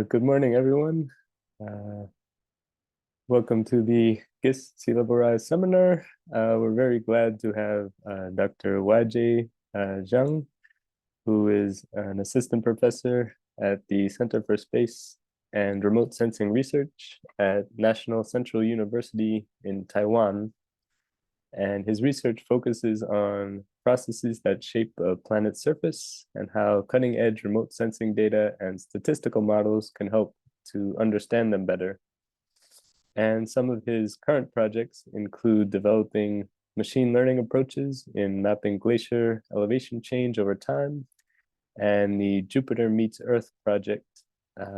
Good morning, everyone. Uh, Welcome to the GIST Sea Level Rise seminar. We're very glad to have Dr. Whyjay Zheng, who is an assistant professor at the Center for Space and Remote Sensing Research at National Central University in Taiwan. And his research focuses on processes that shape a planet's surface and how cutting-edge remote sensing data and statistical models can help to understand them better. And some of his current projects include developing machine learning approaches in mapping glacier elevation change over time, and the Jupiter Meets Earth project,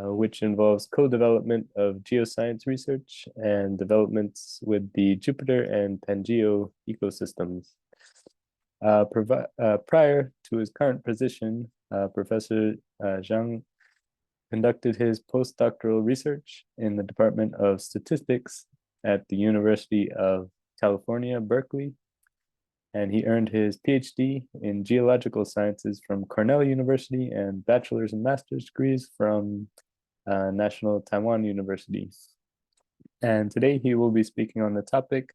which involves co-development of geoscience research and developments with the Jupiter and Pangeo ecosystems. Prior to his current position, Professor Zhang conducted his postdoctoral research in the Department of Statistics at the University of California, Berkeley, and he earned his PhD in geological sciences from Cornell University and bachelor's and master's degrees from National Taiwan University. And today he will be speaking on the topic,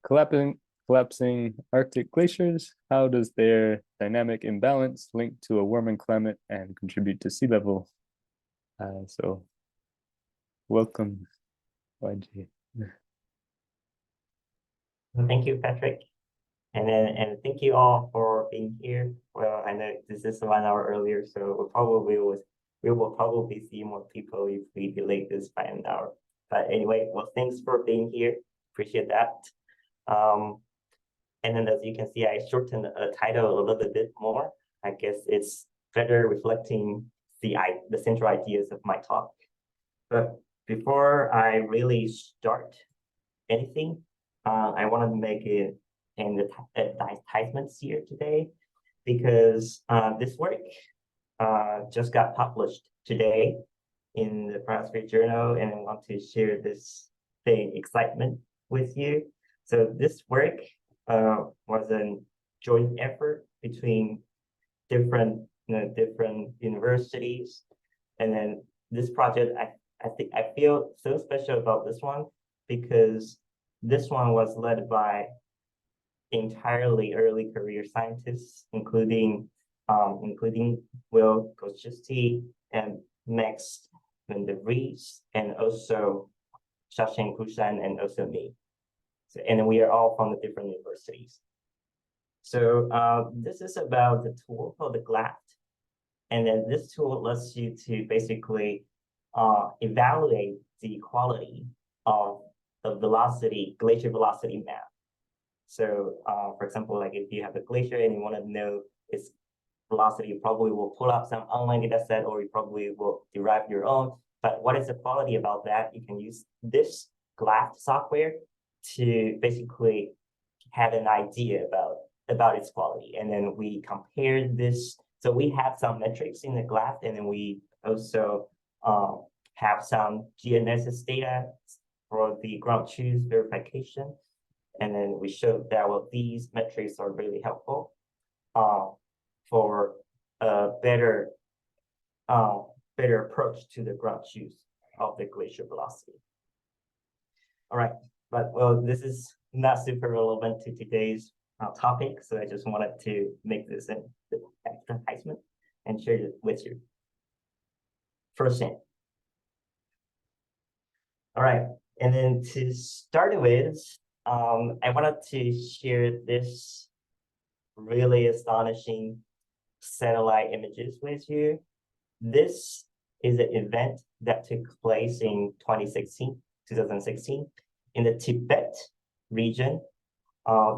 collapsing Arctic glaciers. How does their dynamic imbalance link to a warming climate and contribute to sea level? So welcome, Whyjay. Thank you, Patrick. And thank you all for being here. Well, I know this is 1 hour earlier, so we will probably see more people if we delay this by an hour. But anyway, well, thanks for being here. Appreciate that. And then as you can see, I shortened the title a little bit more. I guess it's better reflecting the central ideas of my talk. But before I really start anything, I want to make it an advertisement here today, because this work just got published today in the Cryosphere journal, and I want to share this same excitement with you. So this work was a joint effort between different universities, and then this project, I feel so special about this one because this one was led by entirely early career scientists, including Will Kochisti and Max Van der Vries, and also Shashank Bhushan, and also me. So, and we are all from the different universities. So this is about the tool called the GLAT. And then this tool lets you to basically evaluate the quality of the velocity, glacier velocity map. So for example, like if you have a glacier and you want to know its velocity, you probably will pull up some online data set, or you probably will derive your own. But what is the quality about that? You can use this GLAT software to basically have an idea about its quality. And then we compare this. So we have some metrics in the GLAT, and then we also have some GNSS data for the ground truth verification. And then we showed that, well, these metrics are really helpful for a better approach to the ground truth of the glacier velocity. All right, but well, this is not super relevant to today's topic, so I just wanted to make this an advertisement and share it with you. First thing. All right, and then to start with, I wanted to share this really astonishing satellite images with you. This is an event that took place in 2016 in the Tibet region.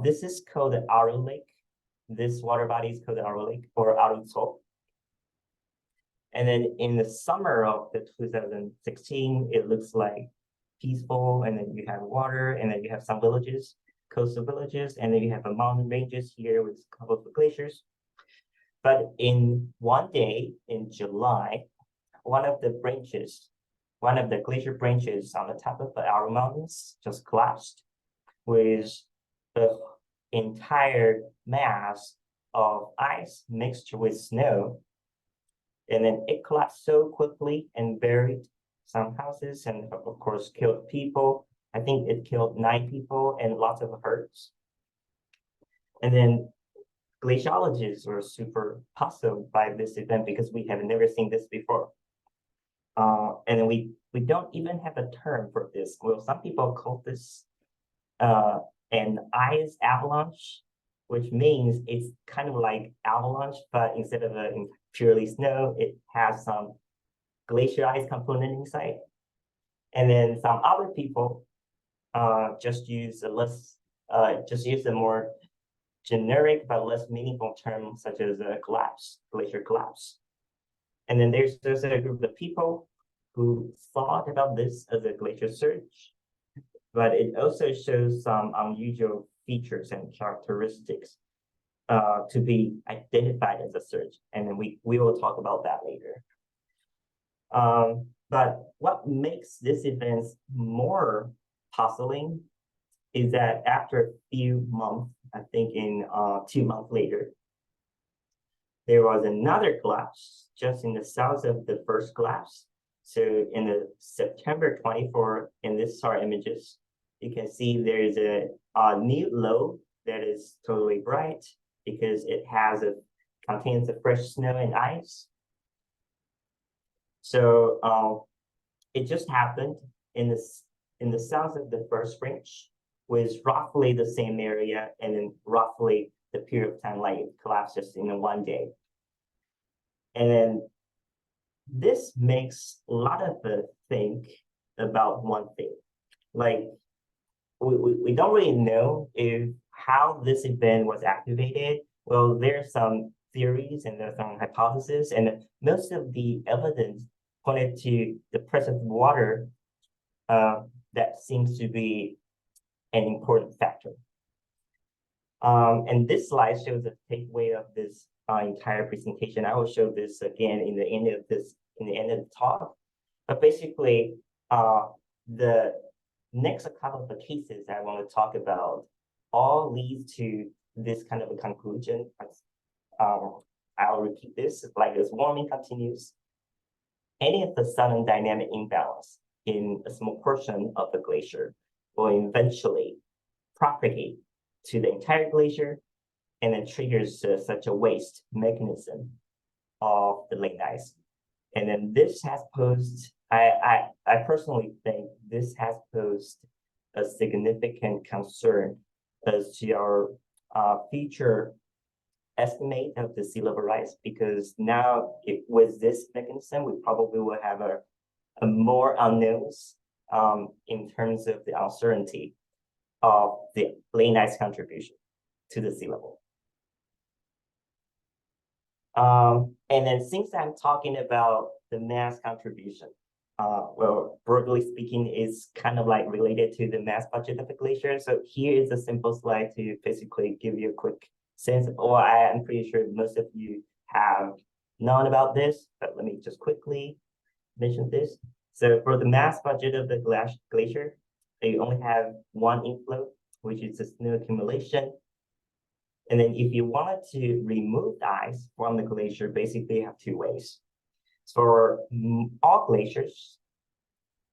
This is called the Aru Lake. This water body is called the Aru Lake, or Aru Tso. And then in the summer of the 2016, it looks like peaceful, and then you have water, and then you have some villages, coastal villages, and then you have a mountain ranges here with a couple of glaciers. But in one day in July, one of the glacier branches on the top of the Aru Mountains just collapsed with the entire mass of ice mixed with snow. And then it collapsed so quickly and buried some houses and of course killed people. I think it killed 9 people and lots of hurts. And then glaciologists were super puzzled by this event because we have never seen this before. And then we don't even have a term for this. Well, some people call this an ice avalanche, which means it's kind of like avalanche, but instead of purely snow, it has some glacier ice component inside. And then some other people just use a more generic but less meaningful term such as a collapse, glacier collapse. And then there's a group of people who thought about this as a glacier surge, but it also shows some unusual features and characteristics to be identified as a surge. And then we will talk about that later. But what makes this event more puzzling is that after a few months, I think in 2 months later, there was another collapse just in the south of the first collapse. So in the September 24, in this SAR images, you can see there's a new low that is totally bright because it contains the fresh snow and ice. So it just happened in the south of the first range with roughly the same area and then roughly the period of time like it collapses in one day. And then this makes a lot of us think about one thing. Like we don't really know how this event was activated. Well, there's some theories and there's some hypotheses, and most of the evidence pointed to the presence of water that seems to be an important factor. And this slide shows the takeaway of this entire presentation. I will show this again in the end of the talk. But basically, the next couple of cases I want to talk about all leads to this kind of a conclusion. I'll repeat this, like as warming continues, any of the sudden dynamic imbalance in a small portion of the glacier will eventually propagate to the entire glacier and then triggers such a waste mechanism of the lake ice. And then this has posed, I personally think this has posed a significant concern as to our future estimate of the sea level rise, because now with this mechanism, we probably will have a more unknowns in terms of the uncertainty of the lake ice contribution to the sea level. And then since I'm talking about the mass contribution, well, broadly speaking, is kind of like related to the mass budget of the glacier. So here is a simple slide to basically give you a quick sense of, or I'm pretty sure most of you have known about this, but let me just quickly mention this. So for the mass budget of the glacier, you only have one inflow, which is the snow accumulation. And then if you wanted to remove the ice from the glacier, basically you have 2 ways. For all glaciers,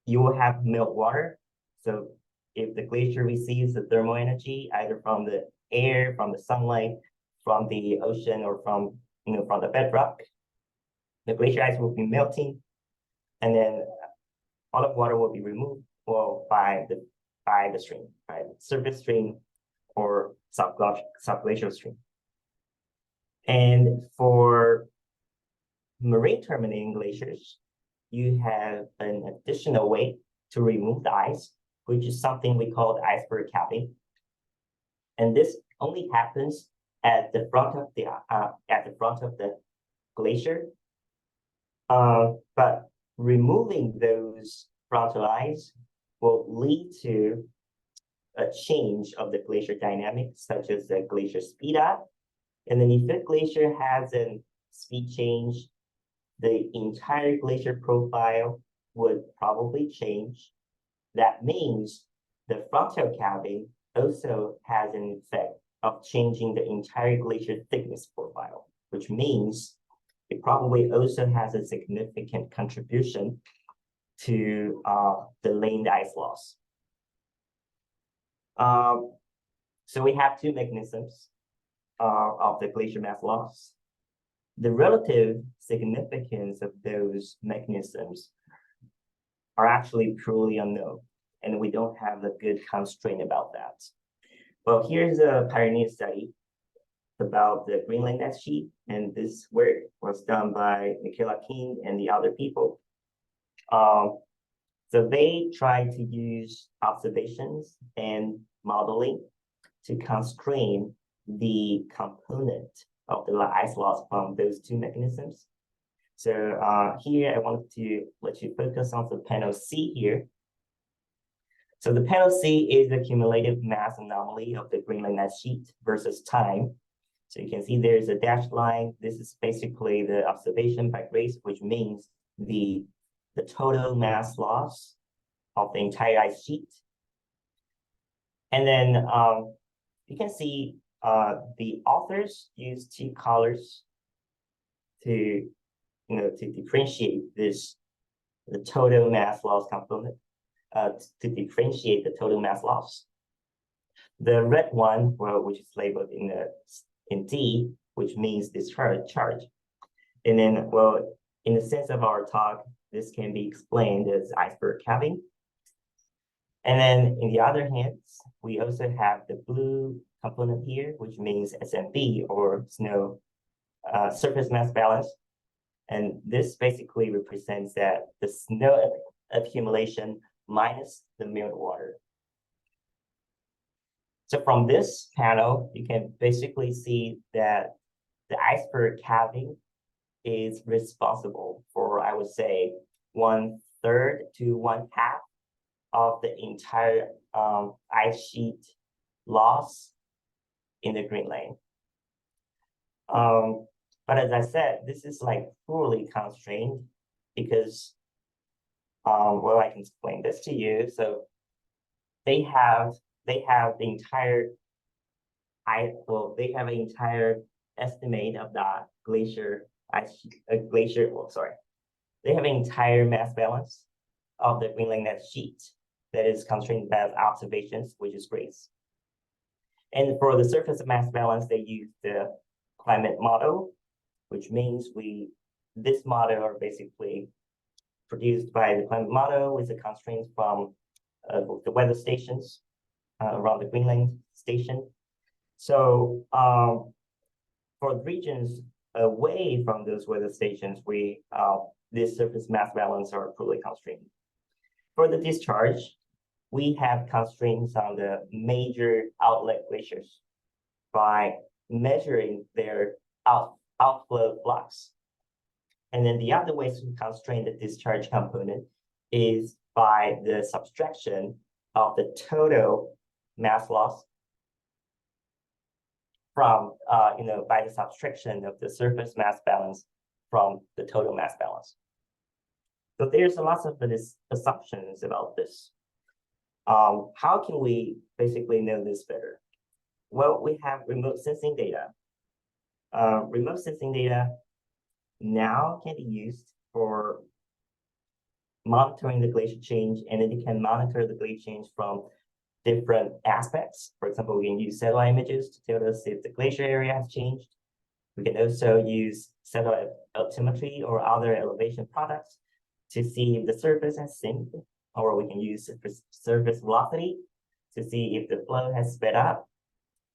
you will have meltwater. So if the glacier receives the thermal energy, either from the air, from the sunlight, from the ocean, or from the bedrock, the glacier ice will be melting, and then all of water will be removed by the stream, by the surface stream or subglacial stream. And for marine-terminating glaciers, you have an additional way to remove the ice, which is something we call the iceberg calving. And this only happens at the front of the glacier. But removing those frontal ice will lead to a change of the glacier dynamics, such as the glacier speed up. And then if the glacier has a speed change, the entire glacier profile would probably change. That means the frontal calving also has an effect of changing the entire glacier thickness profile, which means it probably also has a significant contribution to delaying the ice loss. So we have two mechanisms of the glacier mass loss. The relative significance of those mechanisms are actually truly unknown, and we don't have a good constraint about that. Well, here's a pioneer study about the Greenland ice sheet, and this work was done by Michaela King and the other people. So they tried to use observations and modeling to constrain the component of the ice loss from those two mechanisms. So here I wanted to let you focus on the panel C here. So the panel C is the cumulative mass anomaly of the Greenland ice sheet versus time. So you can see there's a dashed line. This is basically the observation by Grace, which means the total mass loss of the entire ice sheet. And then you can see the authors use two colors to differentiate the total mass loss component, to differentiate the total mass loss. The red one, well, which is labeled in D, which means discharge. And then, well, in the sense of our talk, this can be explained as iceberg calving. And then in the other hand, we also have the blue component here, which means SMB, or snow surface mass balance. And this basically represents that the snow accumulation minus the meltwater. So from this panel, you can basically see that the iceberg calving is responsible for, I would say, 1/3 to 1/2 of the entire ice sheet loss in the Greenland. But as I said, this is like fully constrained because, well, I can explain this to you. So they have the entire estimate of the glacier they have an entire mass balance of the Greenland ice sheet that is constrained by observations, which is Grace. And for the surface mass balance, they use the climate model, which means this model are basically produced by the climate model with the constraints from the weather stations around the Greenland station. So for the regions away from those weather stations, this surface mass balance are fully constrained. For the discharge, we have constraints on the major outlet glaciers by measuring their outflow flux. And then the other way to constrain the discharge component is by the subtraction of the total mass loss from, by the subtraction of the surface mass balance from the total mass balance. So there's lots of assumptions about this. How can we basically know this better? Well, we have remote sensing data. Remote sensing data now can be used for monitoring the glacier change, and then it can monitor the glacier change from different aspects. For example, we can use satellite images to tell us if the glacier area has changed. We can also use satellite altimetry or other elevation products to see if the surface has synced, or we can use surface velocity to see if the flow has sped up.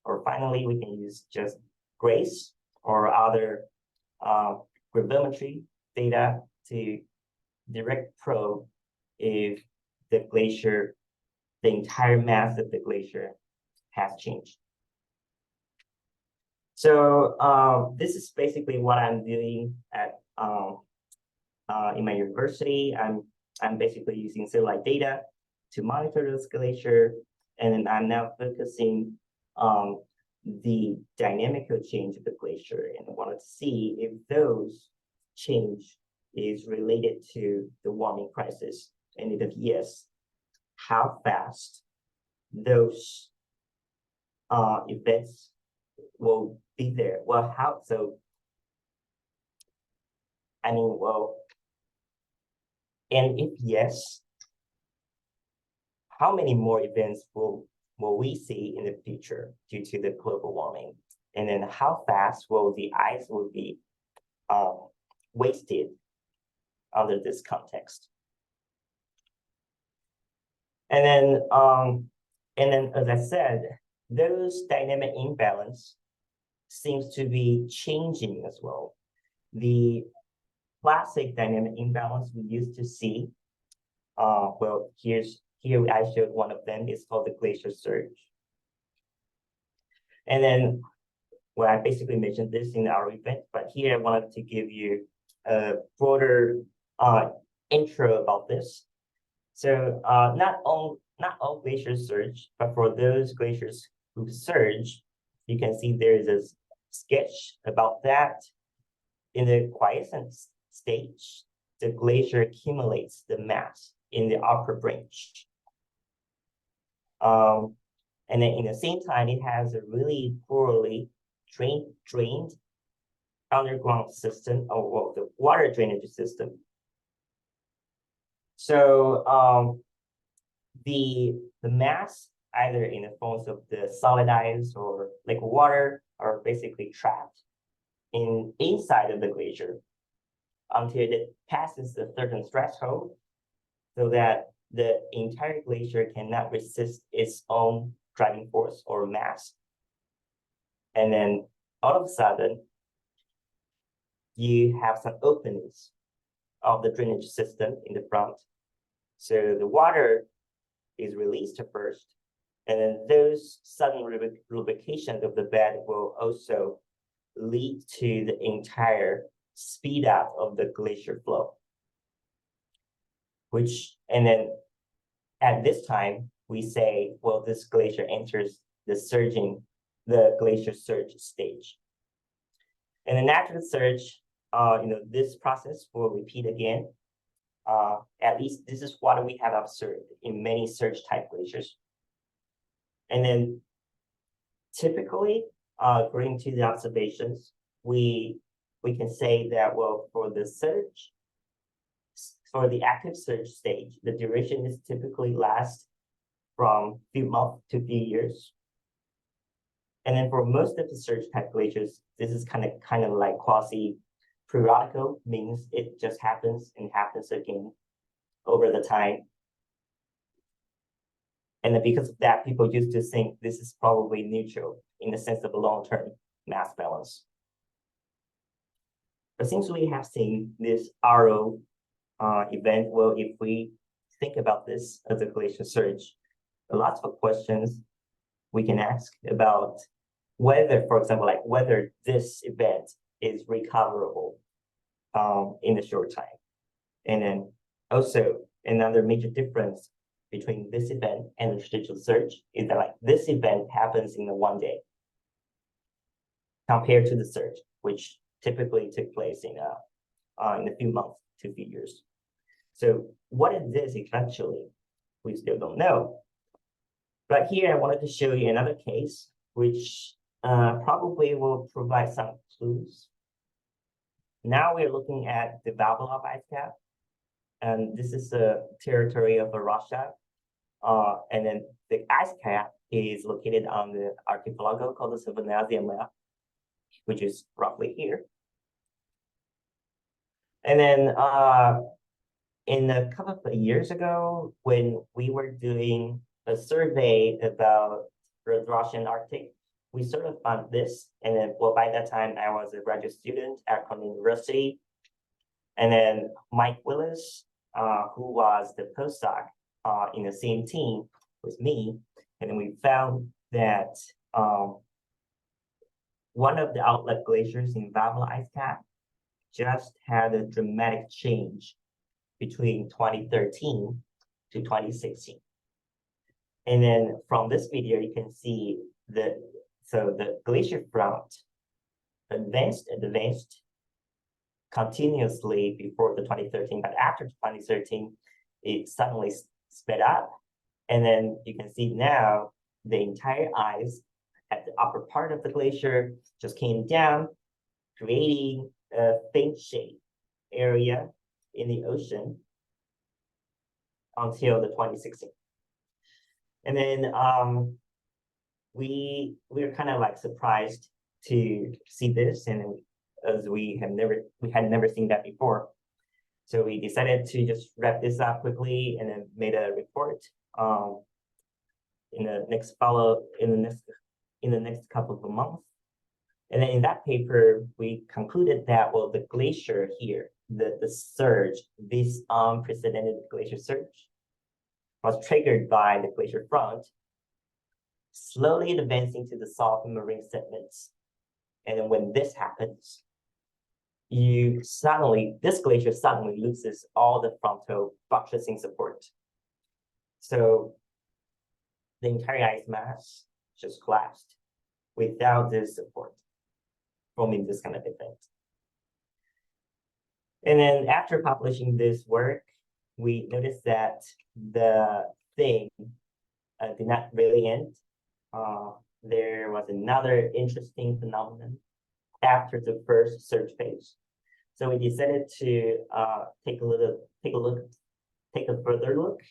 Or finally, we can use just Grace or other gravimetry data to direct probe if the entire mass of the glacier has changed. So this is basically what I'm doing at in my university. I'm basically using satellite data to monitor this glacier, and then I'm now focusing on the dynamical change of the glacier, and I wanted to see if those change is related to the warming crisis, and if yes, how fast those events will be there. Well, I mean, well, and if yes, how many more events will we see in the future due to the global warming? And then how fast will the ice will be wasted under this context? And then, as I said, those dynamic imbalance seems to be changing as well. The classic dynamic imbalance we used to see, well, here I showed one of them. It's called the glacier surge. And then, well, I basically mentioned this in our event, but here I wanted to give you a broader intro about this. So not all glaciers surge, but for those glaciers who surge, you can see there is a sketch about that. In the quiescent stage, the glacier accumulates the mass in the upper branch. And then in the same time, it has a really poorly drained underground system, or well, the water drainage system. So the mass, either in the forms of the solid ice or liquid water, are basically trapped inside of the glacier until it passes a certain threshold, so that the entire glacier cannot resist its own driving force or mass. And then all of a sudden, you have some openings of the drainage system in the front. So the water is released first, and then those sudden lubrication of the bed will also lead to the entire speed up of the glacier flow. And then at this time, we say, well, this glacier enters the glacier surge stage. And the natural surge, this process will repeat again. At least this is what we have observed in many surge type glaciers. And then typically, according to the observations, we can say that, well, for the active surge stage, the duration is typically lasts from few months to few years. And then for most of the surge type glaciers, this is kind of like quasi-periodical, means it just happens and happens again over the time. And then because of that, people used to think this is probably neutral in the sense of a long-term mass balance. But since we have seen this RO event, well, if we think about this as a glacier surge, lots of questions we can ask about whether, for example, like whether this event is recoverable in a short time. And then also another major difference between this event and the traditional surge is that like this event happens in one day compared to the surge, which typically took place in a few months to a few years. So what is this eventually? We still don't know. But here I wanted to show you another case, which probably will provide some clues. Now we're looking at the Vavilov ice cap, and this is the territory of Russia. And then the ice cap is located on the archipelago called the Severnaya Zemlya, which is roughly here. And then in a couple of years ago, when we were doing a survey about the Russian Arctic, we sort of found this. And then, well, by that time, I was a graduate student at Cornell University. And then Mike Willis, who was the postdoc in the same team with me, and then we found that one of the outlet glaciers in Vavilov ice cap just had a dramatic change between 2013 to 2016. And then from this video, you can see the glacier front advanced continuously before the 2013, but after 2013, it suddenly sped up. And then you can see now the entire ice at the upper part of the glacier just came down, creating a faint shade. area in the ocean until the 2016. And then we were kind of like surprised to see this, and as we had never seen that before. So we decided to just wrap this up quickly and then made a report in the next couple of months. And then in that paper, we concluded that, well, the glacier here, the surge, this unprecedented glacier surge, was triggered by the glacier front, slowly advancing to the soft marine sediments. And then when this happens, this glacier suddenly loses all the frontal buttressing support. So the entire ice mass just collapsed without this support, forming this kind of event. And then after publishing this work, we noticed that the thing did not really end. There was another interesting phenomenon after the first surge phase. So we decided to take a further look.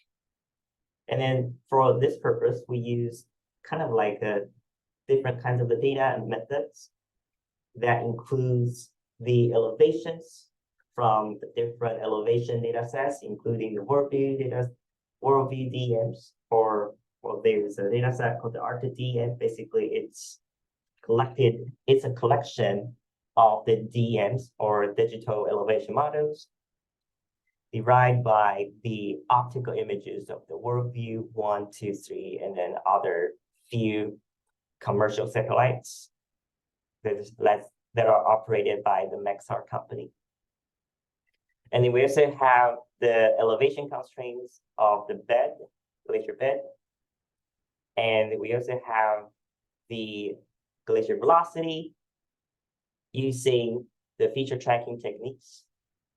And then for this purpose, we use kind of like different kinds of the data and methods that includes the elevations from the different elevation data sets, including the worldview DMs, or well, there's a data set called the Arctic DM. Basically, it's a collection of the DMs, or digital elevation models, derived by the optical images of the worldview 1, 2, 3, and then other few commercial satellites that are operated by the Maxar company. And then we also have the elevation constraints of the glacier bed. And we also have the glacier velocity using the feature tracking techniques,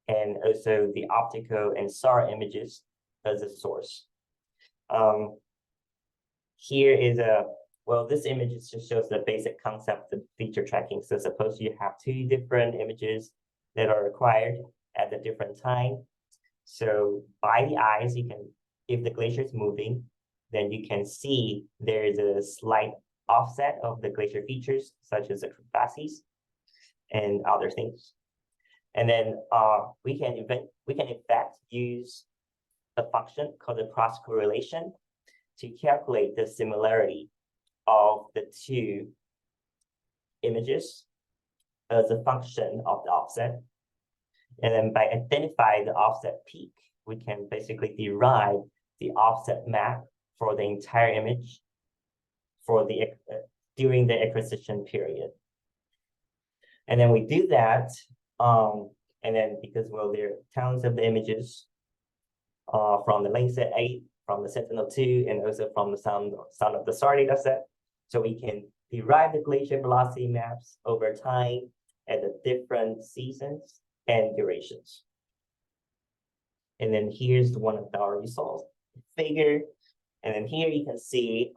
and also the optical and SAR images as a source. Here is this image just shows the basic concept of feature tracking. So suppose you have two different images that are required at a different time. So by the eyes, if the glacier is moving, then you can see there is a slight offset of the glacier features, such as the crevasses and other things. And then we can in fact use a function called the cross correlation to calculate the similarity of the two images as a function of the offset. And then by identifying the offset peak, we can basically derive the offset map for the entire image for during the acquisition period. And then we do that, and then because there are tons of the images from the Landsat 8, from the Sentinel-2, and also from the Sound of the SAR data set. So we can derive the glacier velocity maps over time at the different seasons and durations. And then here's one of our results figure. And then here you can see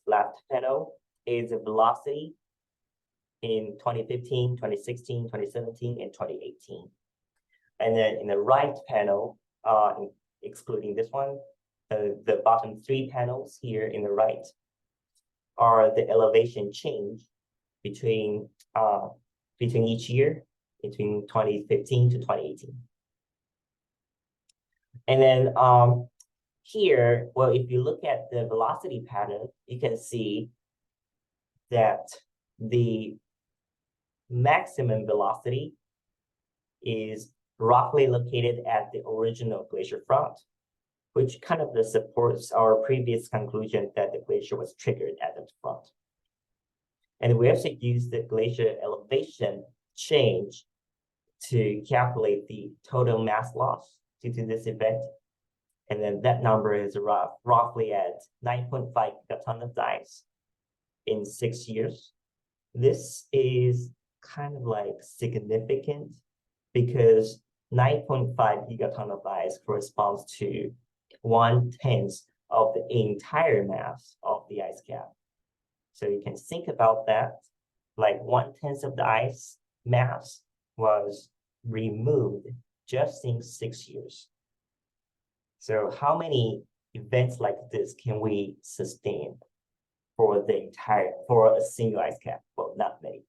left panel is the velocity in 2015, 2016, 2017, and 2018. And then in the right panel, excluding this one, the bottom three panels here in the right are the elevation change between each year, between 2015 to 2018. And then here, well, if you look at the velocity pattern, you can see that the maximum velocity is roughly located at the original glacier front, which kind of supports our previous conclusion that the glacier was triggered at the front. And we also use the glacier elevation change to calculate the total mass loss due to this event. And then that number is roughly at 9.5 gigaton of ice in 6 years. This is kind of like significant because 9.5 gigaton of ice corresponds to 1/10 of the entire mass of the ice cap. So you can think about that, like 1/10 of the ice mass was removed just in 6 years. So how many events like this can we sustain for a single ice cap? Well, not many.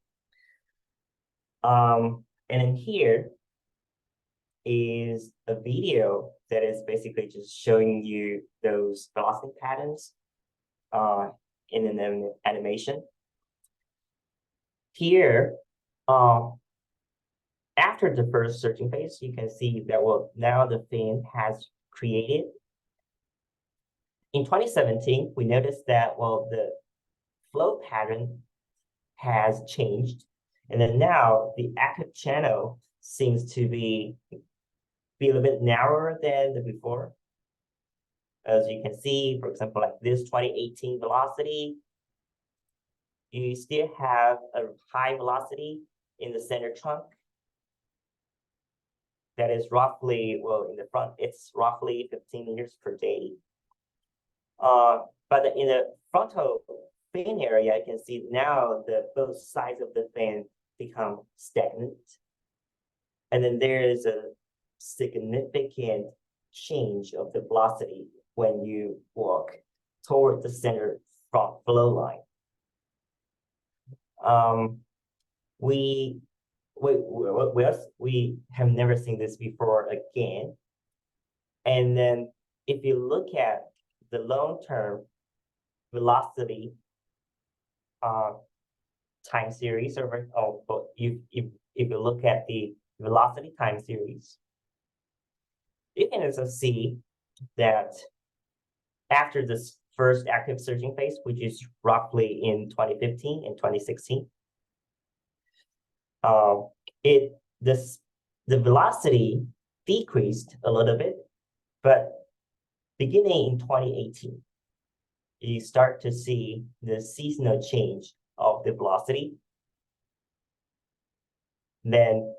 And then here is a video that is basically just showing you those velocity patterns in an animation. Here, after the first surging phase, you can see that, well, now the fin has created. In 2017, we noticed that, well, the flow pattern has changed. And then now the active channel seems to be a little bit narrower than the before. As you can see, for example, like this 2018 velocity, you still have a high velocity in the center trunk. That is roughly, well, in the front, it's roughly 15 meters per day. But in the frontal fin area, you can see now both sides of the fin become stagnant. And then there is a significant change of the velocity when you walk toward the center front flow line. We have never seen this before again. And then if you look at the long-term velocity time series, if you look at the velocity time series, you can also see that after this first active surging phase, which is roughly in 2015 and 2016, the velocity decreased a little bit, but beginning in 2018, you start to see the seasonal change of the velocity. And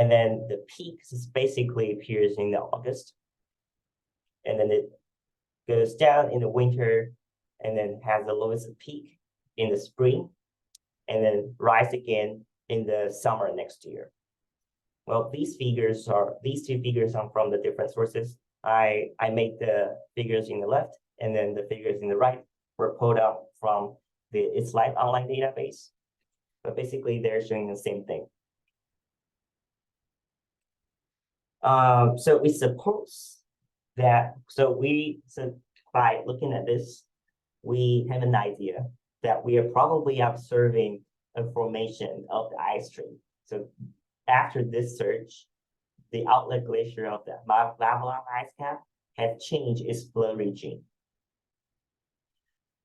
then the peak basically appears in August, and then it goes down in the winter, and then has the lowest peak in the spring, and then rise again in the summer next year. Well, these two figures are from the different sources. I made the figures in the left, and then the figures in the right were pulled out from the It's Life online database. But basically, they're showing the same thing. So we suppose that, so by looking at this, we have an idea that we are probably observing a formation of the ice stream. So after this surge, the outlet glacier of the lava ice cap has changed its flow regime.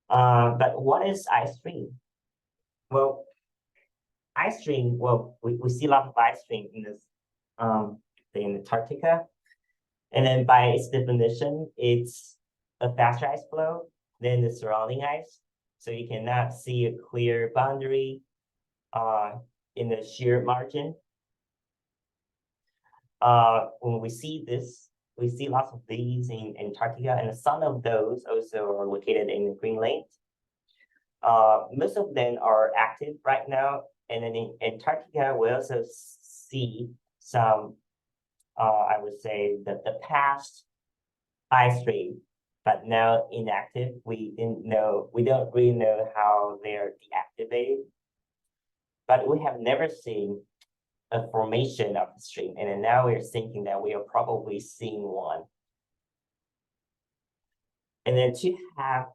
But what is ice stream? Well, ice stream, well, we see a lot of ice stream in this in Antarctica. And then by its definition, it's a faster ice flow than the surrounding ice. So you cannot see a clear boundary in the shear margin. When we see this, we see lots of these in Antarctica, and some of those also are located in Greenland. Most of them are active right now. And then in Antarctica, we also see some, I would say, that the past ice stream, but now inactive. We don't really know how they're deactivated. But we have never seen a formation of the stream, and then now we're thinking that we are probably seeing one. And then to have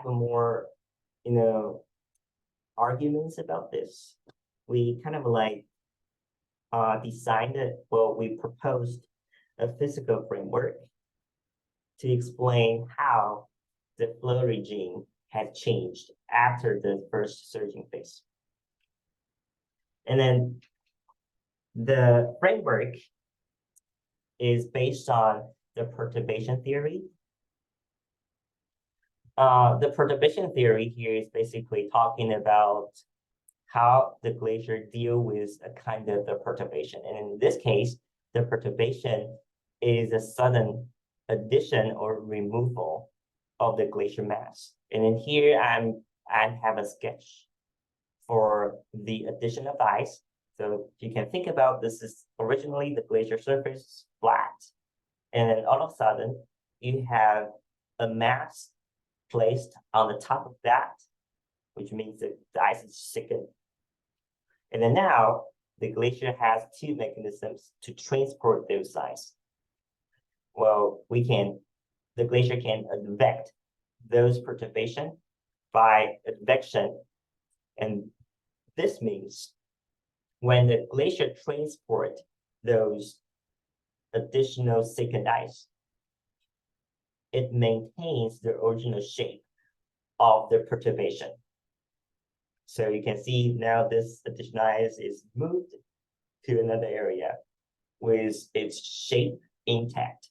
a more, arguments about this, we kind of like we proposed a physical framework to explain how the flow regime had changed after the first surging phase. And then the framework is based on the perturbation theory. The perturbation theory here is basically talking about how the glacier deal with a kind of the perturbation. And in this case, the perturbation is a sudden addition or removal of the glacier mass. And then here I have a sketch for the addition of ice. So you can think about this is originally the glacier surface flat, and then all of a sudden you have a mass placed on the top of that, which means that the ice is thickened. And then now the glacier has two mechanisms to transport those ice. Well, the glacier can advect those perturbation by advection. And this means when the glacier transport those additional thickened ice, it maintains the original shape of the perturbation. So you can see now this additional ice is moved to another area with its shape intact.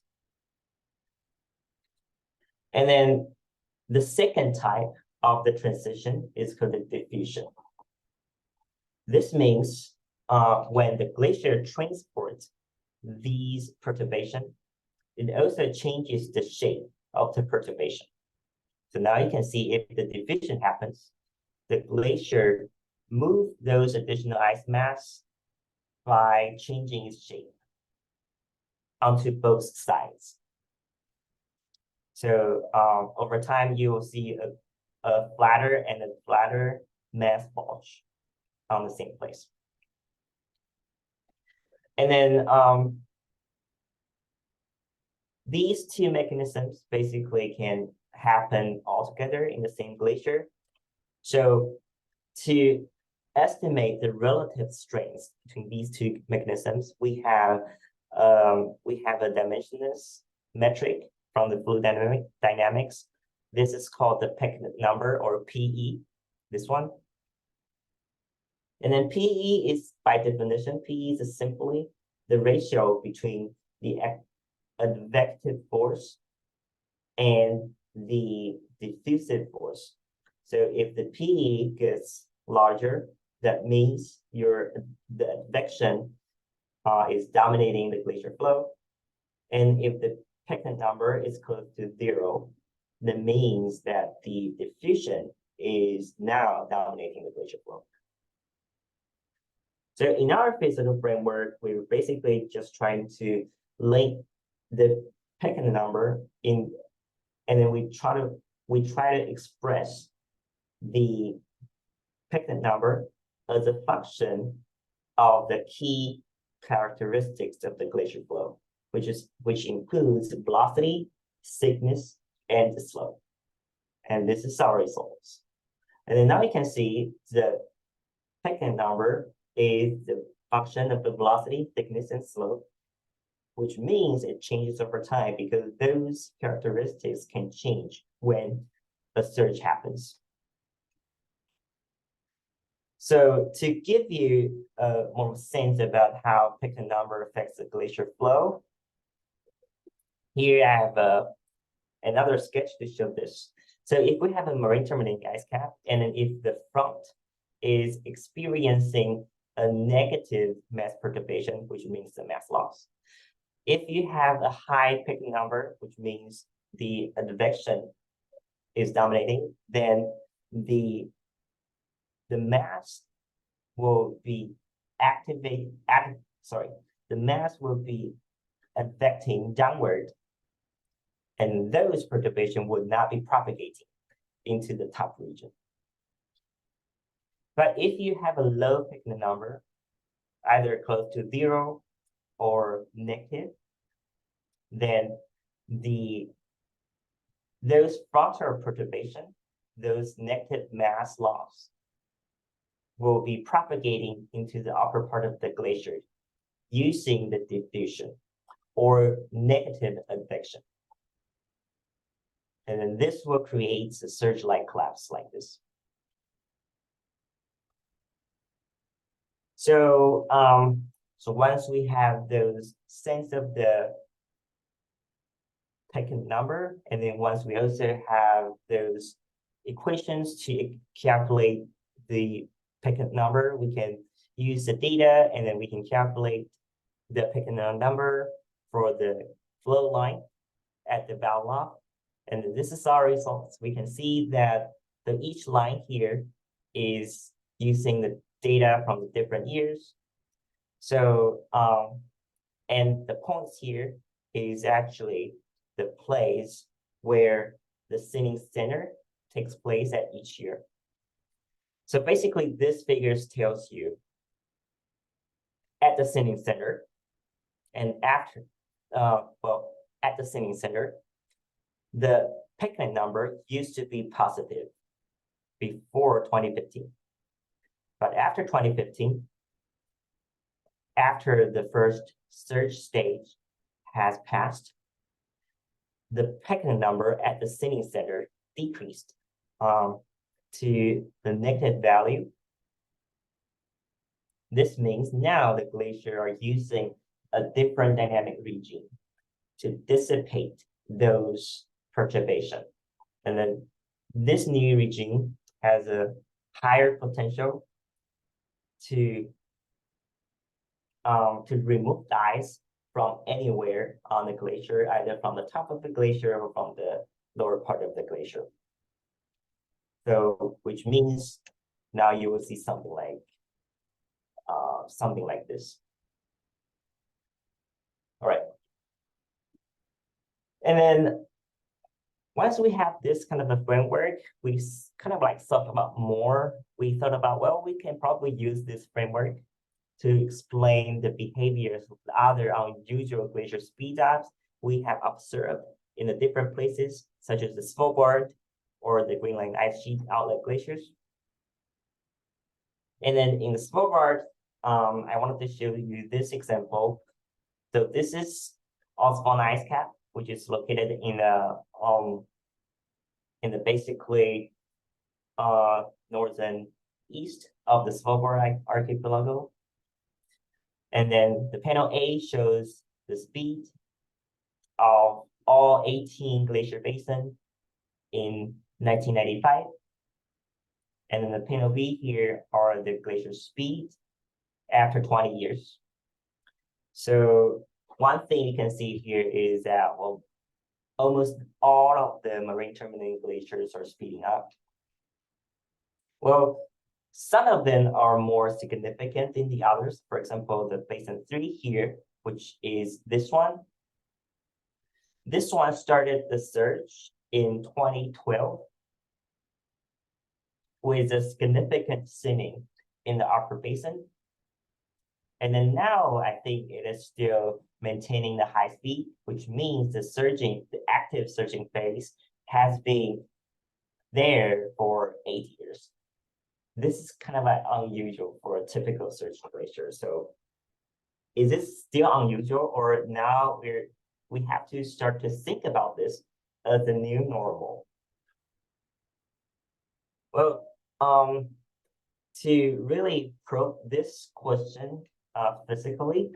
And then the second type of the transition is called the diffusion. This means when the glacier transports these perturbation, it also changes the shape of the perturbation. So now you can see if the diffusion happens, the glacier moves those additional ice mass by changing its shape onto both sides. So over time, you will see a flatter and a flatter mass bulge on the same place. And then these two mechanisms basically can happen all together in the same glacier. So to estimate the relative strengths between these two mechanisms, we have a dimensionless metric from the fluid dynamics. This is called the Peckinpah number, or PE, this one. And then PE is, by definition, PE is simply the ratio between the advective force and the diffusive force. So if the PE gets larger, that means the advection is dominating the glacier flow. And if the Peckinpah number is close to 0, that means that the diffusion is now dominating the glacier flow. So in our physical framework, we're basically just trying to link the Peckinpah number in, and then we try to express the Peckinpah number as a function of the key characteristics of the glacier flow, which includes velocity, thickness, and the slope. And this is our results. And then now you can see the Peckinpah number is the function of the velocity, thickness, and slope, which means it changes over time because those characteristics can change when a surge happens. So to give you more sense about how Peckinpah number affects the glacier flow, here I have another sketch to show this. So if we have a marine-terminating ice cap, and then if the front is experiencing a negative mass perturbation, which means the mass loss. If you have a high Peckinpah number, which means the advection is dominating, then the mass will be the mass will be advecting downward, and those perturbations would not be propagating into the top region. But if you have a low Peckinpah number, either close to 0 or negative, then those frontal perturbation, those negative mass loss, will be propagating into the upper part of the glacier using the diffusion or negative advection. And then this will create a surge-like collapse like this. So, so once we have those sense of the Peckinpah number, and then once we also have those equations to calculate the Peckinpah number, we can use the data, and then we can calculate the Peckinpah number for the flow line at the bow lock. And this is our results. We can see that each line here is using the data from the different years. So, and the points here is actually the place where the thinning center takes place at each year. So basically, this figures tells you at the thinning center and after, well, at the thinning center, the picnic number used to be positive before 2015. But after 2015, after the first surge stage has passed, the picnic number at the thinning center decreased to the negative value. This means now the glacier are using a different dynamic regime to dissipate those perturbations. And then this new regime has a higher potential to remove the ice from anywhere on the glacier, either from the top of the glacier or from the lower part of the glacier. So, which means now you will see something like this. All right. And then once we have this kind of a framework, we kind of like thought about more. We thought about, well, we can probably use this framework to explain the behaviors of the other unusual glacier speed-ups we have observed in the different places, such as the Svalbard or the Greenland ice sheet outlet glaciers. And then in the Svalbard, I wanted to show you this example. So this is Osborne ice cap, which is located in the basically northern east of the Svalbard archipelago. And then the panel A shows the speed of all 18 glacier basins in 1995. And then the panel B here are the glacier speeds after 20 years. So one thing you can see here is that, well, almost all of the marine-terminating glaciers are speeding up. Well, some of them are more significant than the others. For example, the basin 3 here, which is this one. This one started the surge in 2012 with a significant thinning in the upper basin. And then now I think it is still maintaining the high speed, which means the active surging phase has been there for 8 years. This is kind of like unusual for a typical surge glacier. So is this still unusual, or now we have to start to think about this as the new normal? Well, to really probe this question physically,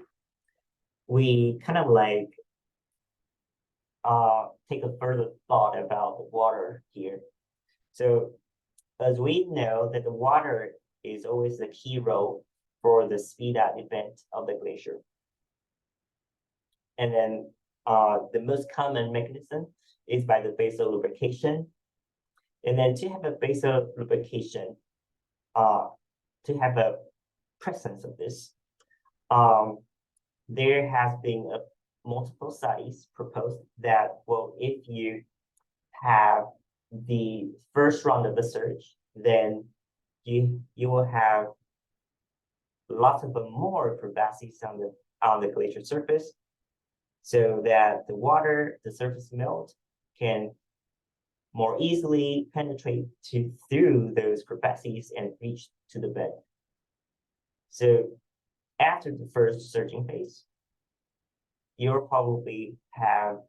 we kind of like take a further thought about the water here. So as we know that the water is always the key role for the speed up event of the glacier. And then the most common mechanism is by the basal lubrication. And then to have a basal lubrication, to have a presence of this, there has been multiple studies proposed that, well, if you have the first round of the surge, then you will have lots of more crevasses on the glacier surface, so that the surface melt can more easily penetrate through those crevasses and reach to the bed. So after the first surging phase, you'll probably have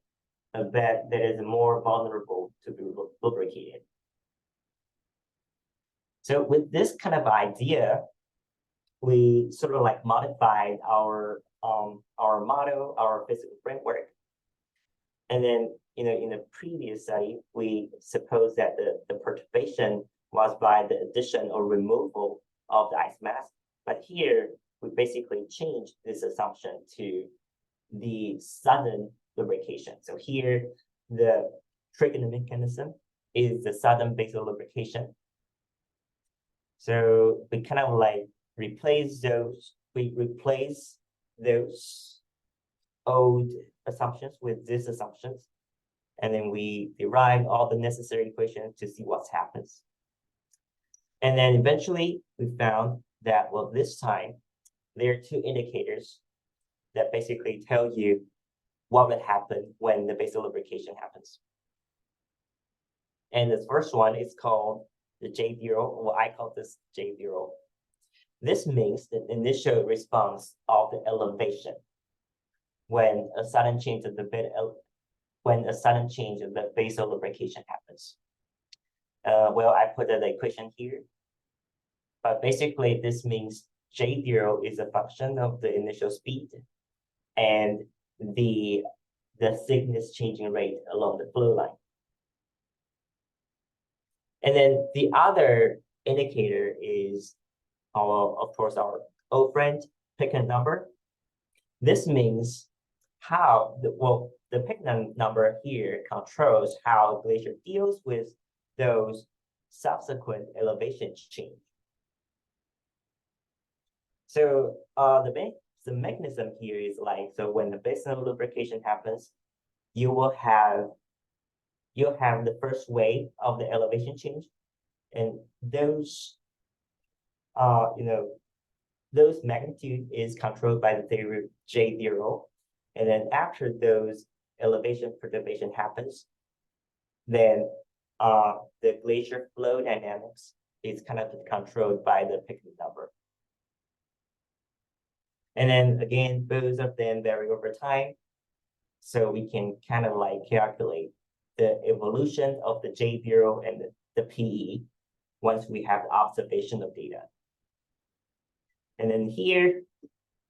a bed that is more vulnerable to be lubricated. So with this kind of idea, we sort of like modified our model, our physical framework. And then, in the previous study, we supposed that the perturbation was by the addition or removal of the ice mass. But here, we basically changed this assumption to the sudden lubrication. So here, the triggering mechanism is the sudden basal lubrication. So we kind of like replace those we replace those old assumptions with these assumptions, and then we derive all the necessary equations to see what happens. And then eventually we found that, well, this time there are two indicators that basically tell you what would happen when the basal lubrication happens. And the first one is called the J0, well, I call this J0. This means the initial response of the elevation when a sudden change of the basal lubrication happens. Well, I put an equation here, but basically this means J0 is a function of the initial speed and the thickness changing rate along the flow line. And then the other indicator is of course, our old friend Picton number. This means how the Picton number here controls how glacier deals with those subsequent elevation change. So the mechanism here is like, so when the basal lubrication happens, you'll have the first wave of the elevation change, and those those magnitude is controlled by the theory of J0. And then after those elevation perturbation happens, then the glacier flow dynamics is kind of controlled by the Picton number. And then again, both of them vary over time. So we can kind of like calculate the evolution of the J0 and the PE once we have observational data. And then here,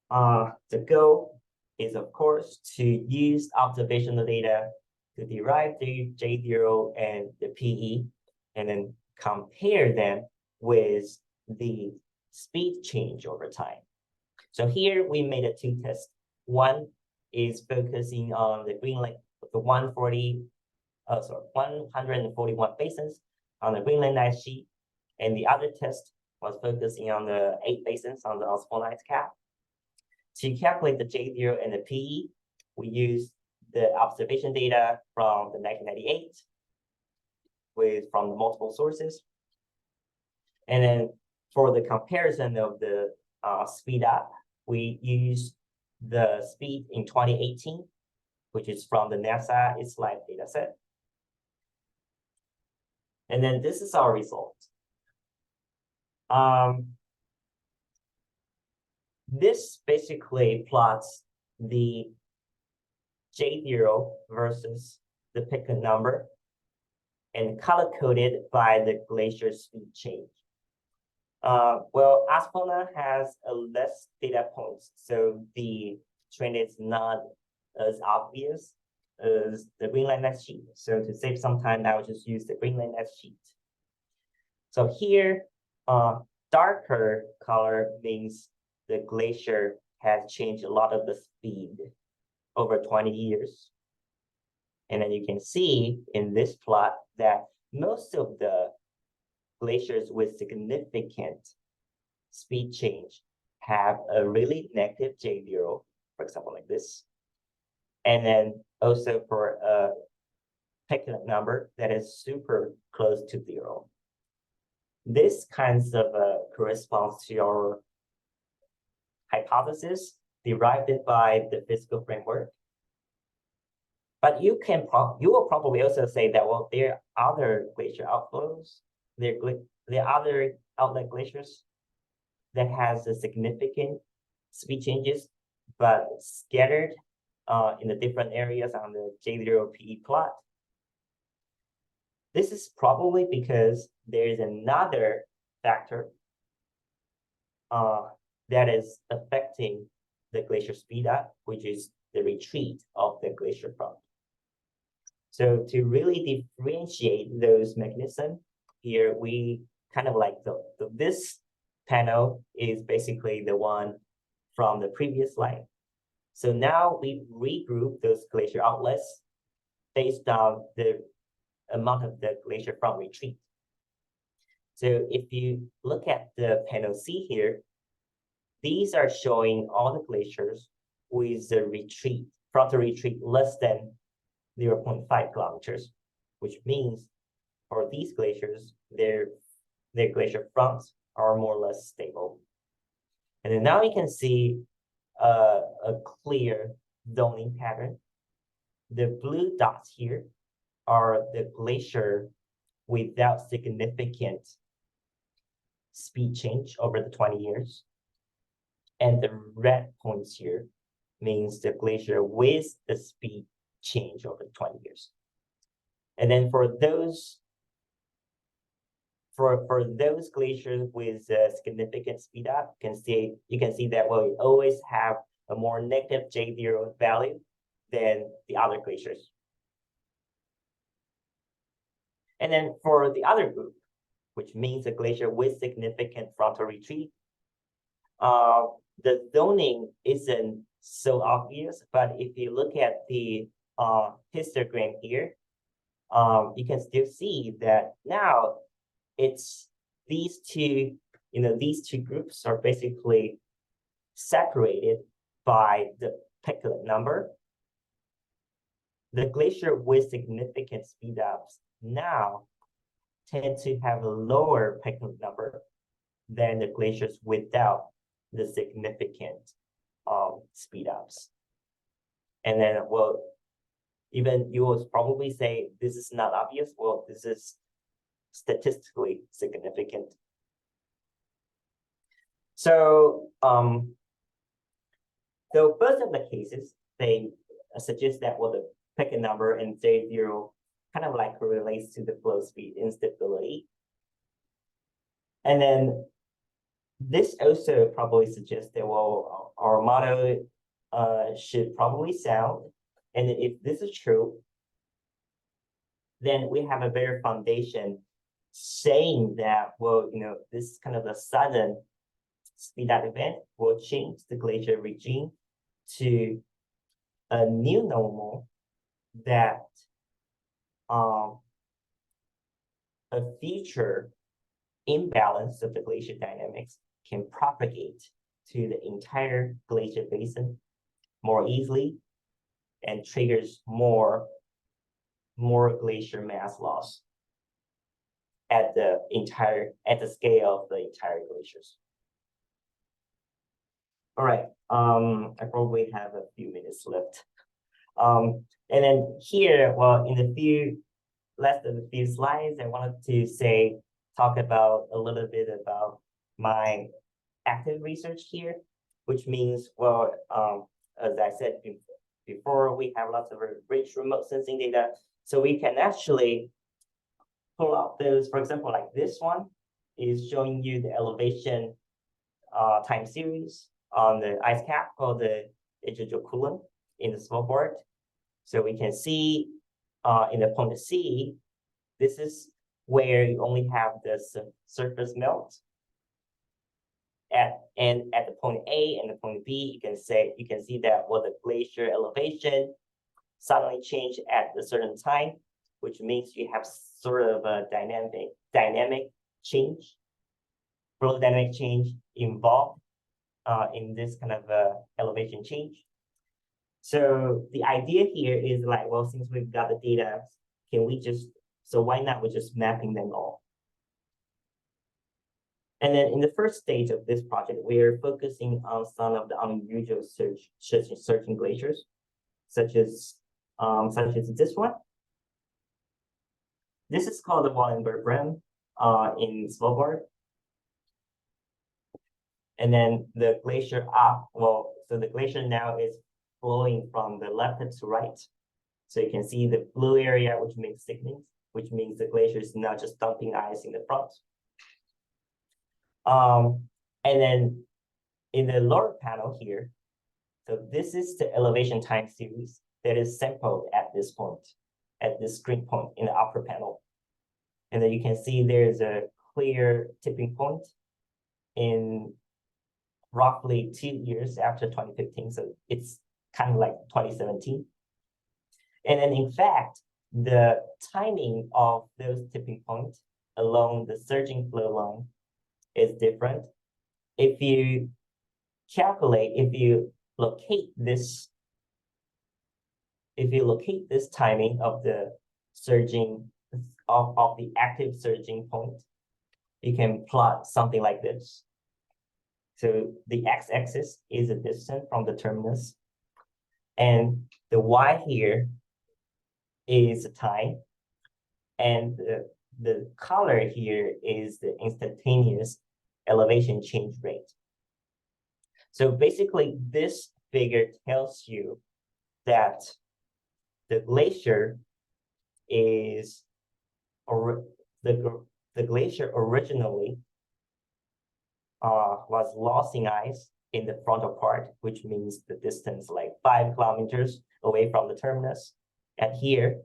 the goal is, of course, to use observational data to derive the J0 and the PE, and then compare them with the speed change over time. So here we made a two tests. One is focusing on the Greenland, the 141 basins on the Greenland ice sheet, and the other test was focusing on the 8 basins on the Osborne ice cap. To calculate the J0 and the PE, we used the observation data from the 1998 from the multiple sources. And then for the comparison of the speed up, we used the speed in 2018, which is from the NASA ISLIFE dataset. And then this is our result. This basically plots the J0 versus the Picton number and color-coded by the glacier speed change. Well, Aspona has less data points, so the trend is not as obvious as the Greenland ice sheet. So to save some time, I'll just use the Greenland ice sheet. So here, darker color means the glacier has changed a lot of the speed over 20 years. And then you can see in this plot that most of the glaciers with significant speed change have a really negative J0, for example, like this. And then also for a Picton number that is super close to 0. This kinds of corresponds to your hypothesis derived by the physical framework. But you will probably also say that, well, there are other glacier outflows. There are other outlet glaciers that has a significant speed changes, but scattered in the different areas on the J0 PE plot. This is probably because there is another factor that is affecting the glacier speed up, which is the retreat of the glacier front. So to really differentiate those mechanisms, here we kind of like this panel is basically the one from the previous slide. So now we regroup those glacier outlets based on the amount of the glacier front retreat. So if you look at the panel C here, these are showing all the glaciers with the frontal retreat less than 0.5 kilometers, which means for these glaciers, their glacier fronts are more or less stable. And then now you can see a clear zoning pattern. The blue dots here are the glacier without significant speed change over the 20 years. And the red points here means the glacier with the speed change over 20 years. And then for those glaciers with significant speed up, you can see that we always have a more negative J0 value than the other glaciers. And then for the other group, which means a glacier with significant frontal retreat, the zoning isn't so obvious, but if you look at the histogram here, you can still see that now it's these two groups are basically separated by the Peclet number. The glacier with significant speed ups now tend to have a lower Peclet number than the glaciers without the significant speed ups. And then, well, even you will probably say this is not obvious. Well, this is statistically significant. So, so both of the cases, they suggest that, well, the Peclet number and J0 kind of like relates to the flow speed instability. And then this also probably suggests that, well, our model should probably sound. And if this is true, then we have a better foundation saying that, well, this kind of a sudden speed up event will change the glacier regime to a new normal that a future imbalance of the glacier dynamics can propagate to the entire glacier basin more easily and triggers more glacier mass loss at the scale of the entire glaciers. All right, I probably have a few minutes left. And then here, well, in less than a few slides, I wanted to talk about a little bit about my active research here, which means, well, as I said before, we have lots of rich remote sensing data. So we can actually pull out those, for example, like this one is showing you the elevation time series on the ice cap called the Whyjay in the Svalbard. So we can see in the point C, this is where you only have the surface melt. At the point A and the point B, you can see that, well, the glacier elevation suddenly changed at a certain time, which means you have sort of a dynamic change, flow dynamic change involved in this kind of elevation change. So the idea here is like, well, since we've got the data, why not we're just mapping them all? And then in the first stage of this project, we are focusing on some of the unusual searching glaciers, such as this one. This is called the Wallenberg Rim in Svalbard. And then the glacier so the glacier now is flowing from the left to right. So you can see the blue area, which means thickening, which means the glacier is now just dumping ice in the front. And then in the lower panel here, so this is the elevation time series that is sampled at this point, at this screen point in the upper panel. And then you can see there's a clear tipping point in roughly 2 years after 2015. So it's kind of like 2017. And then in fact, the timing of those tipping points along the surging flow line is different. If you calculate if you locate this timing of the surging of the active surging point, you can plot something like this. So the x-axis is the distance from the terminus, and the y here is the time, and the color here is the instantaneous elevation change rate. So basically, this figure tells you that the glacier is, or the glacier originally was lost in ice in the frontal part, which means the distance like 5 kilometers away from the terminus at here.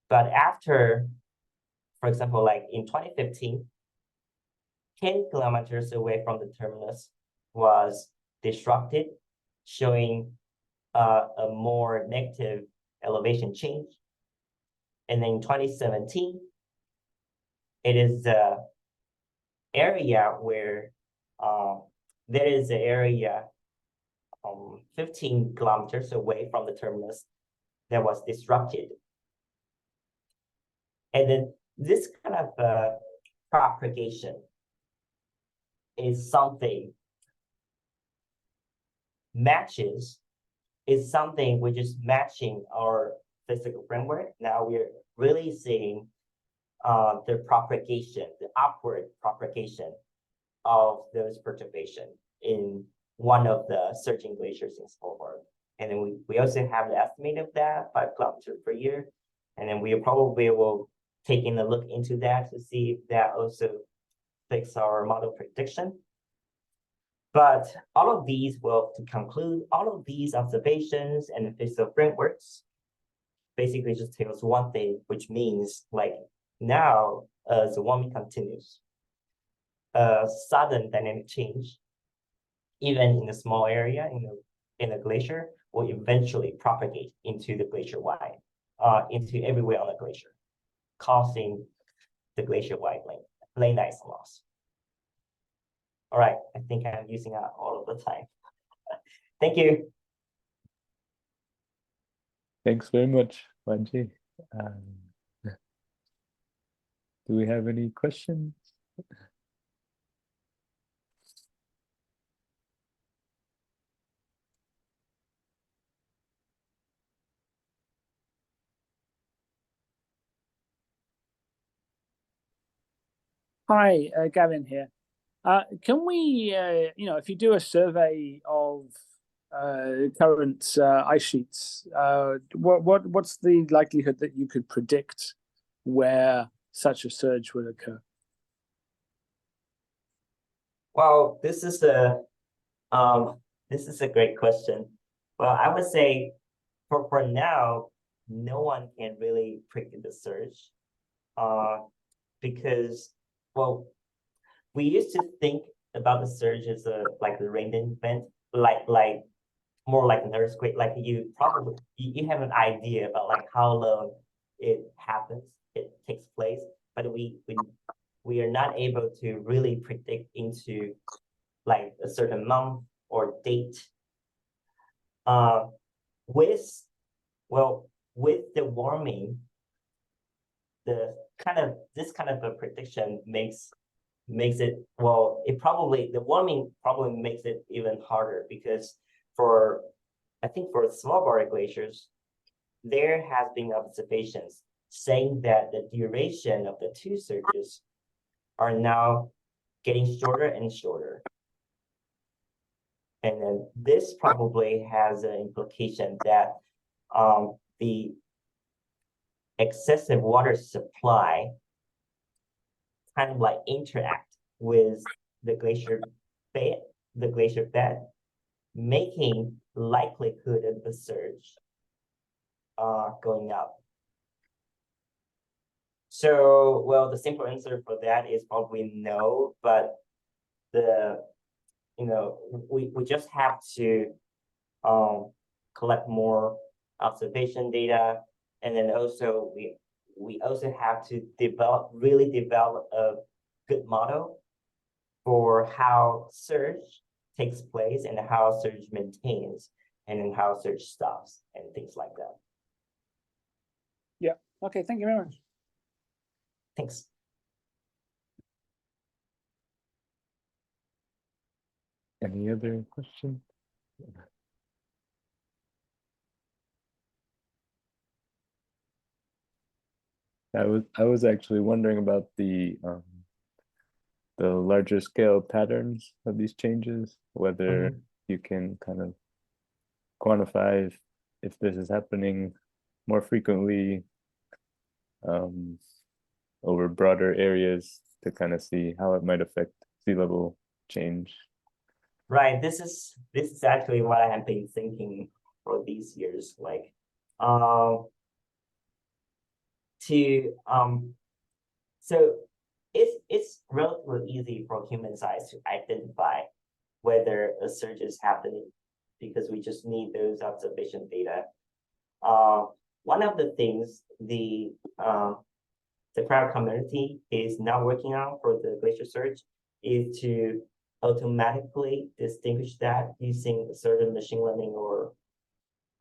But after, for example, like in 2015, 10 kilometers away from the terminus was disrupted, showing a more negative elevation change. And then in 2017, it is the area where there is an area 15 kilometers away from the terminus that was disrupted. And then this kind of propagation is something which is matching our physical framework. Now we're really seeing the propagation, the upward propagation of those perturbations in one of the surging glaciers in Svalbard. And then we also have the estimate of that, 5 kilometers per year. And then we probably will taking a look into that to see if that also fits our model prediction. But all of these, well, to conclude, all of these observations and physical frameworks basically just tells one thing, which means like now as the warming continues, sudden dynamic change, even in a small area in a glacier, will eventually propagate into the glacier-wide, into everywhere on the glacier, causing the glacier-wide lane ice loss. All right, I think I'm using up all of the time. Thank you. Thanks very much, Whyjay. Do we have any questions? Hi, Gavin here. Can we, if you do a survey of current ice sheets, what's the likelihood that you could predict where such a surge would occur? Well, this is a great question. Well, I would say for now, no one can really predict the surge, because, well, we used to think about the surge as like the rain event, like more like an earthquake. Like you probably you have an idea about like how long it happens, it takes place, but we are not able to really predict into like a certain month or date. With the warming, this kind of a prediction makes it, well, the warming probably makes it even harder, because I think for Svalbard glaciers, there has been observations saying that the duration of the two surges are now getting shorter and shorter. And then this probably has an implication that the excessive water supply kind of like interact with the glacier bed, making likelihood of the surge going up. So, well, the simple answer for that is probably no, but we just have to collect more observation data, and then also we also have to really develop a good model for how surge takes place and how surge maintains and then how surge stops and things like that. Yeah. Okay. Thank you very much. Thanks. Any other questions? I was actually wondering about the larger scale patterns of these changes, whether you can kind of quantify if this is happening more frequently over broader areas to kind of see how it might affect sea level change. Right. This is actually what I have been thinking for these years. Like, so it's relatively easy for human eyes to identify whether a surge is happening because we just need those observation data. One of the things the cryo community is now working on for the glacier surge is to automatically distinguish that using a certain machine learning or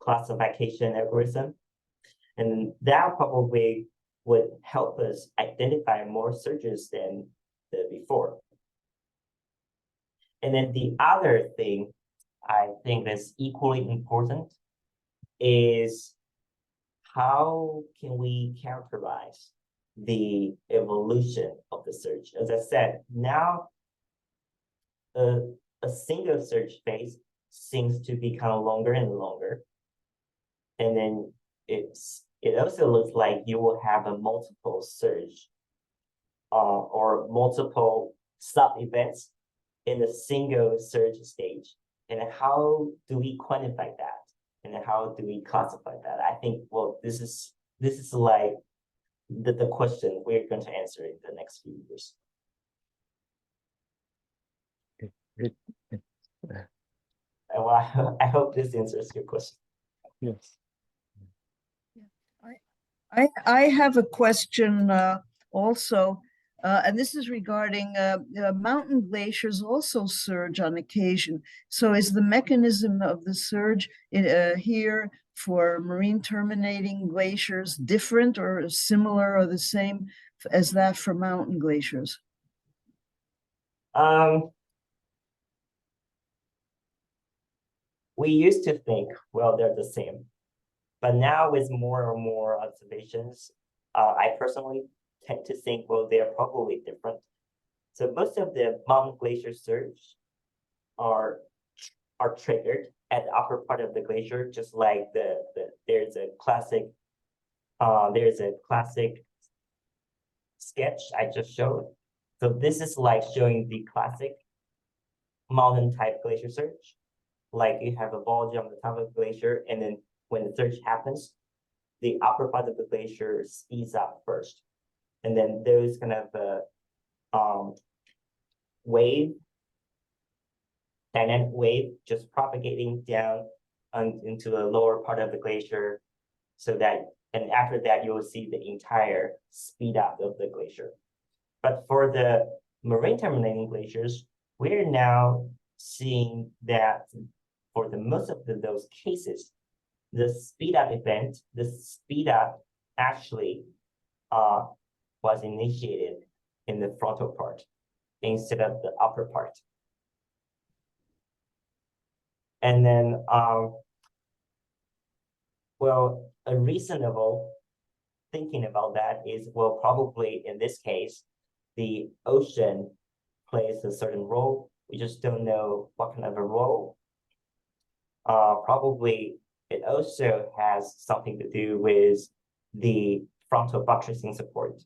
classification algorithm. And that probably would help us identify more surges than the before. And then the other thing I think that's equally important is how can we characterize the evolution of the surge? As I said, now a single surge phase seems to become longer and longer. And then it also looks like you will have a multiple surge or multiple sub events in a single surge stage. And how do we quantify that? And how do we classify that? I think, well, this is like the question we're going to answer in the next few years. Well, I hope this answers your question. Yes. I have a question also, and this is regarding mountain glaciers also surge on occasion. So is the mechanism of the surge here for marine-terminating glaciers different or similar or the same as that for mountain glaciers? We used to think, well, they're the same. But now with more and more observations, I personally tend to think, well, they're probably different. So most of the mountain glacier surge are triggered at the upper part of the glacier, just like there's a classic sketch I just showed. So this is like showing the classic mountain type glacier surge. Like you have a bulge on the top of the glacier, and then when the surge happens, the upper part of the glacier speeds up first. And then those kind of dynamic wave just propagating down into the lower part of the glacier so that, and after that, you will see the entire speed up of the glacier. But for the marine-terminating glaciers, we're now seeing that for the most of those cases, the speed up event, the speed up actually was initiated in the frontal part instead of the upper part. And then, well, a reasonable thinking about that is, well, probably in this case, the ocean plays a certain role. We just don't know what kind of a role. Probably it also has something to do with the frontal buttressing support.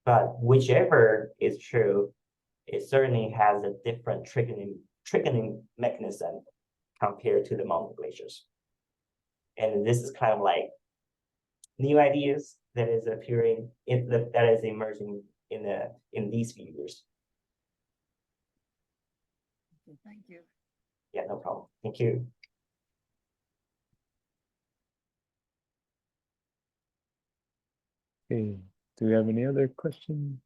But whichever is true, it certainly has a different triggering mechanism compared to the mountain glaciers. And this is kind of like new ideas that is appearing that is emerging in these few years. Thank you. Yeah, no problem. Thank you. Okay. Do we have any other questions?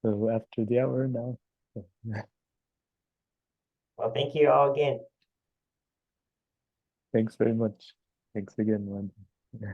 So after the hour now. Well, thank you all again. Thanks very much. Thanks again, man. Yeah.